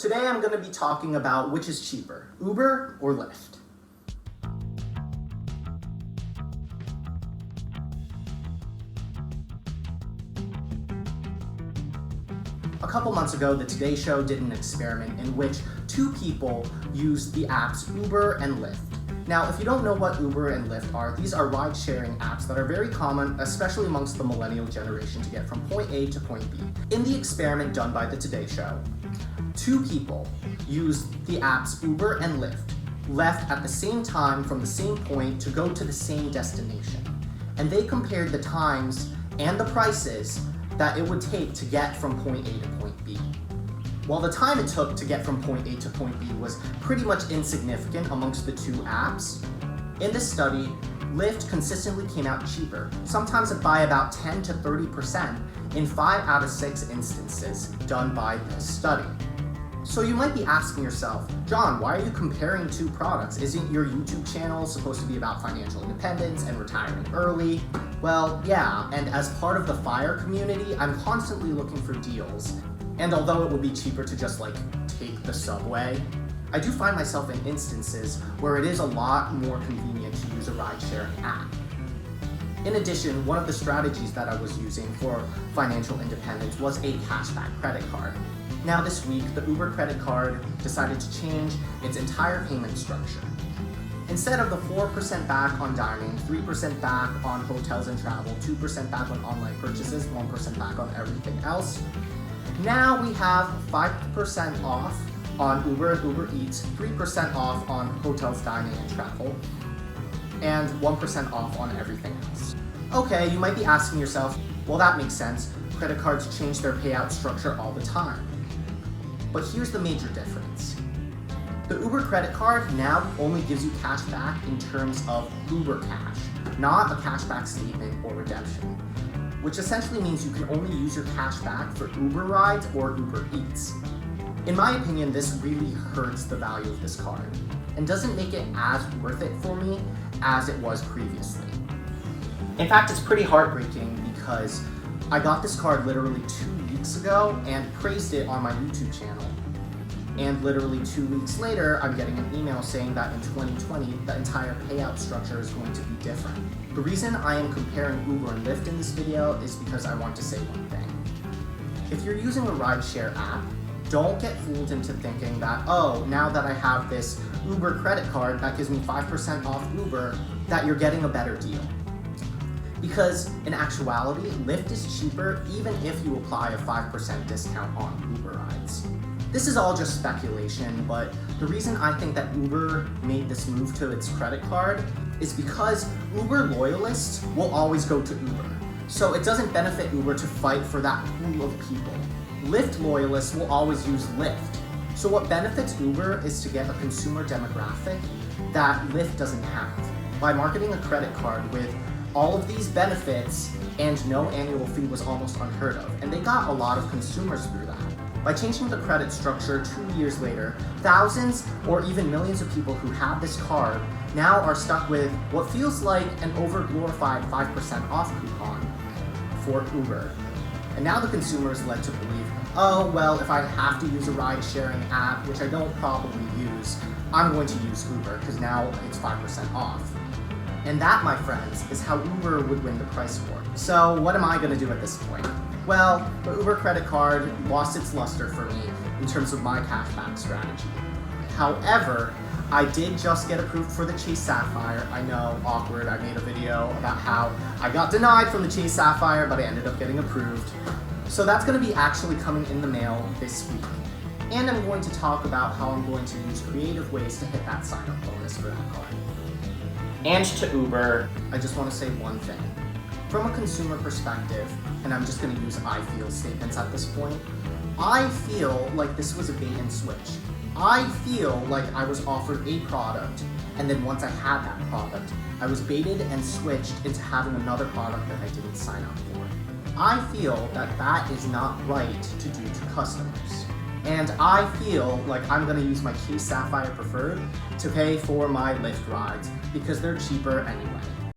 Today I'm going to be talking about which is cheaper, Uber or Lyft. A couple months ago, the Today Show did an experiment in which two people used the apps Uber and Lyft. Now, if you don't know what Uber and Lyft are, these are ride-sharing apps that are very common, especially amongst the millennial generation, to get from point A to point B. In the experiment done by the Today Show, two people used the apps Uber and Lyft, left at the same time from the same point to go to the same destination. And they compared the times and the prices that it would take to get from point A to point B. While the time it took to get from point A to point B was pretty much insignificant amongst the two apps, in this study, Lyft consistently came out cheaper, sometimes by about 10 to 30% in 5 out of 6 instances done by this study. So you might be asking yourself, John, why are you comparing two products? Isn't your YouTube channel supposed to be about financial independence and retiring early? Well, yeah, and as part of the FIRE community, I'm constantly looking for deals. And although it would be cheaper to just take the subway, I do find myself in instances where it is a lot more convenient to use a ride-sharing app. In addition, one of the strategies that I was using for financial independence was a cashback credit card. Now this week, the Uber credit card decided to change its entire payment structure. Instead of the 4% back on dining, 3% back on hotels and travel, 2% back on online purchases, 1% back on everything else, now we have 5% off on Uber and Uber Eats, 3% off on hotels, dining, and travel, and 1% off on everything else. Okay, you might be asking yourself, well, that makes sense. Credit cards change their payout structure all the time. But here's the major difference. The Uber credit card now only gives you cash back in terms of Uber Cash, not a cashback statement or redemption, which essentially means you can only use your cash back for Uber rides or Uber Eats. In my opinion, this really hurts the value of this card and doesn't make it as worth it for me as it was previously. In fact, it's pretty heartbreaking because I got this card literally 2 weeks ago and praised it on my YouTube channel. And literally 2 weeks later, I'm getting an email saying that in 2020, the entire payout structure is going to be different. The reason I am comparing Uber and Lyft in this video is because I want to say one thing. If you're using a rideshare app, don't get fooled into thinking that, oh, now that I have this Uber credit card that gives me 5% off Uber, that you're getting a better deal. Because in actuality, Lyft is cheaper even if you apply a 5% discount on Uber rides. This is all just speculation, but the reason I think that Uber made this move to its credit card is because Uber loyalists will always go to Uber. So it doesn't benefit Uber to fight for that pool of people. Lyft loyalists will always use Lyft. So what benefits Uber is to get a consumer demographic that Lyft doesn't have. By marketing a credit card with all of these benefits and no annual fee was almost unheard of, and they got a lot of consumers through that. By changing the credit structure 2 years later, thousands or even millions of people who have this card now are stuck with what feels like an over-glorified 5% off coupon for Uber. And now the consumer is led to believe, oh, well, if I have to use a ride-sharing app, which I don't probably use, I'm going to use Uber because now it's 5% off. And that, my friends, is how Uber would win the price war. So what am I going to do at this point? Well, the Uber credit card lost its luster for me in terms of my cashback strategy. However, I did just get approved for the Chase Sapphire. I know, awkward. I made a video about how I got denied from the Chase Sapphire, but I ended up getting approved. So that's going to be actually coming in the mail this week. And I'm going to talk about how I'm going to use creative ways to hit that sign-up bonus for that card. And to Uber, I just want to say one thing. From a consumer perspective, and I'm just going to use I feel statements at this point, I feel like this was a bait and switch. I feel like I was offered a product, and then once I had that product, I was baited and switched into having another product that I didn't sign up for. I feel that that is not right to do to customers. And I feel like I'm going to use my Chase Sapphire Preferred to pay for my Lyft rides because they're cheaper anyway.